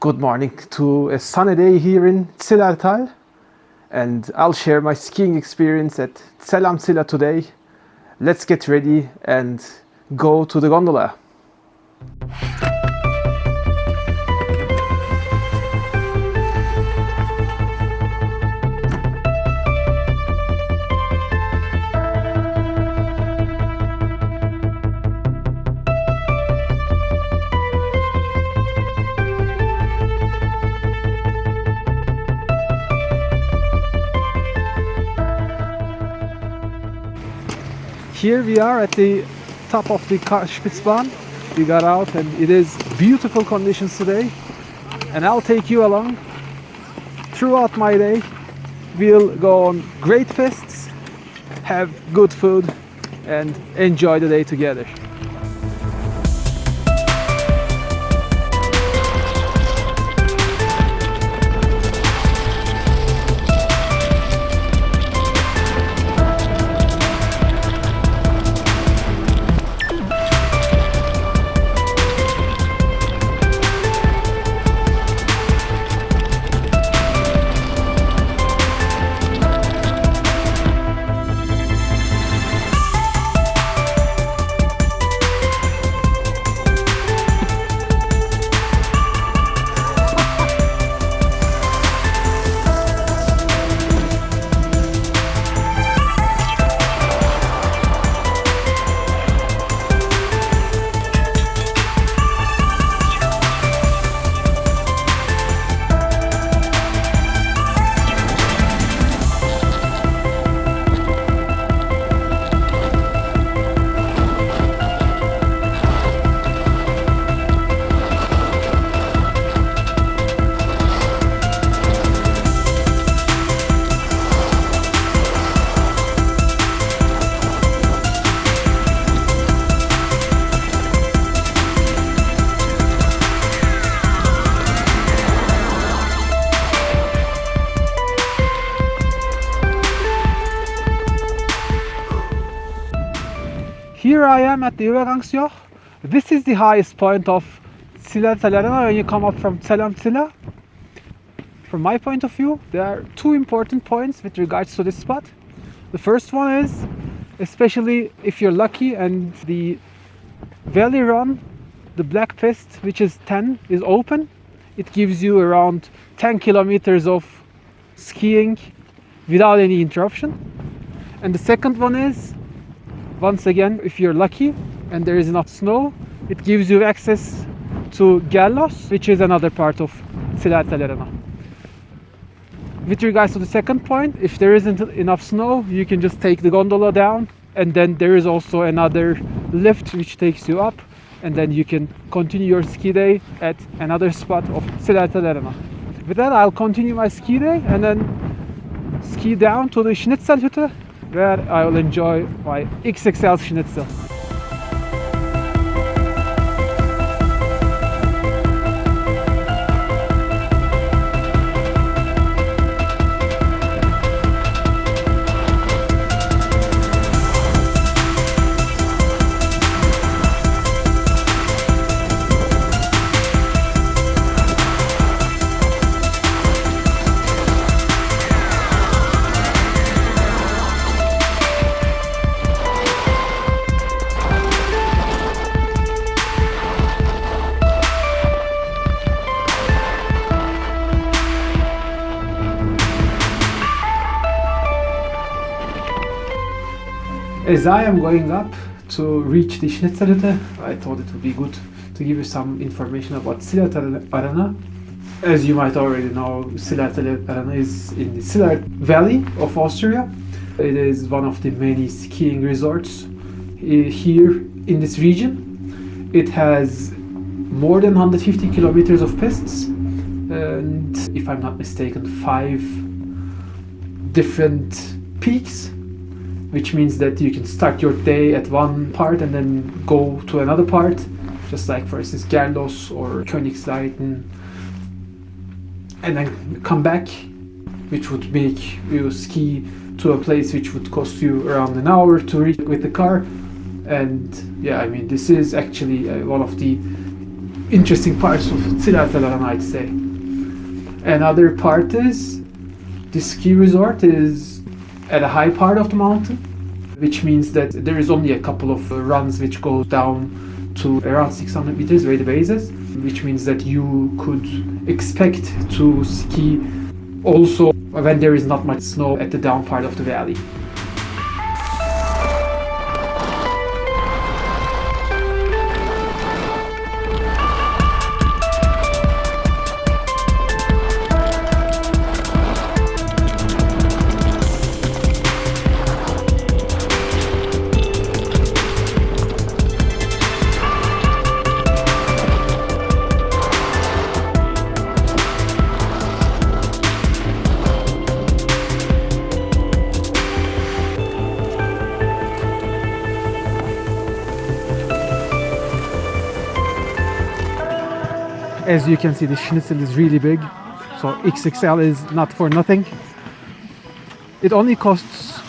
Good morning to a sunny day here in Zillertal, and I'll share my skiing experience at Zell am Ziller today. Let's get ready and go to the gondola. Here we are at the top of the Karspitzbahn. We got out and it is beautiful conditions today, and I'll take you along throughout my day. We'll go on great fests, have good food and enjoy the day together. Here I am at the Übergangsjoch. This is the highest point of Zillertal Arena when you come up from Zell am Ziller. From my point of view, there are two important points with regards to this spot. The first one is, especially if you're lucky and the valley run, the black pist, which is 10, is open. It gives you around 10 kilometers of skiing without any interruption. And the second one is, once again, if you're lucky and there is enough snow, it gives you access to Gallos, which is another part of Zillertal Arena. With regards to the second point, if there isn't enough snow, you can just take the gondola down, and then there is also another lift which takes you up, and then you can continue your ski day at another spot of Zillertal Arena. With that, I'll continue my ski day and then ski down to the Schnitzelhütte, where I will enjoy my XXL Schnitzel. As I am going up to reach the Schnitzelhütte, I thought it would be good to give you some information about Zillertal Arena. As you might already know, Zillertal Arena is in the Ziller Valley of Austria. It is one of the many skiing resorts here in this region. It has more than 150 kilometers of pists and, if I'm not mistaken, 5 different peaks, which means that you can start your day at one part and then go to another part, just like, for instance, Gallos or Königsleiten, and then come back, which would make you ski to a place which would cost you around an hour to reach with the car. And yeah, I mean, this is actually one of the interesting parts of Zillertal Arena, I'd say. Another part is the ski resort is at a high part of the mountain, which means that there is only a couple of runs which go down to around 600 meters where the base is, which means that you could expect to ski also when there is not much snow at the down part of the valley. As you can see, the schnitzel is really big, so XXL is not for nothing. It only costs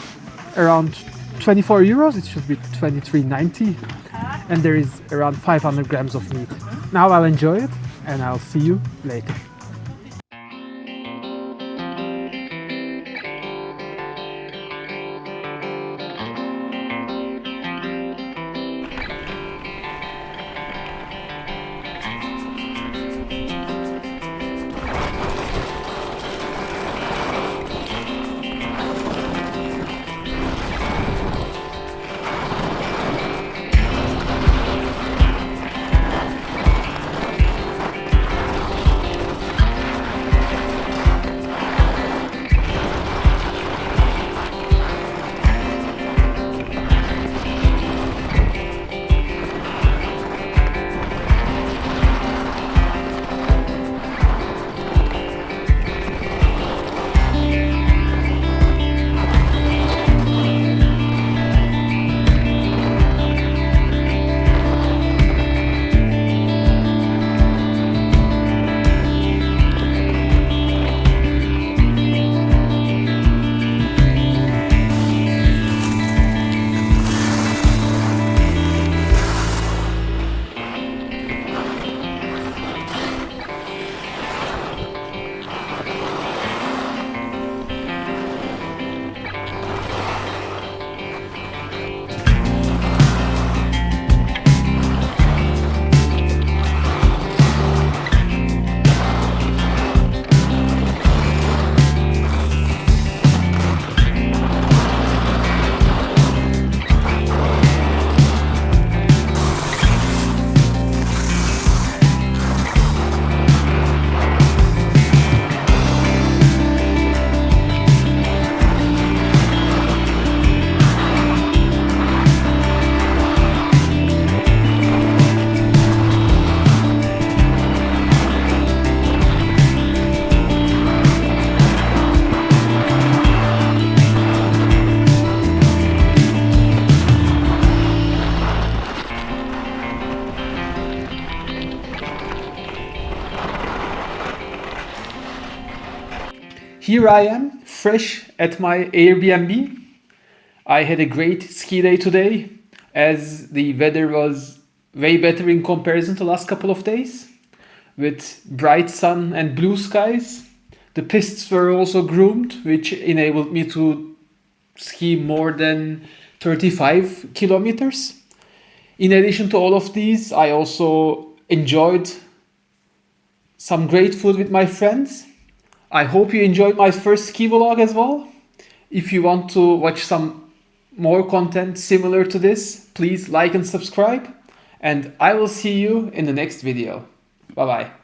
around 24 euros, it should be 23.90, and there is around 500 grams of meat. Now I'll enjoy it, and I'll see you later. Here I am, fresh at my Airbnb. I had a great ski day today, as the weather was way better in comparison to the last couple of days, with bright sun and blue skies. The pistes were also groomed, which enabled me to ski more than 35 kilometers. In addition to all of these, I also enjoyed some great food with my friends. I hope you enjoyed my first ski vlog as well. If you want to watch some more content similar to this, please like and subscribe. And I will see you in the next video. Bye bye.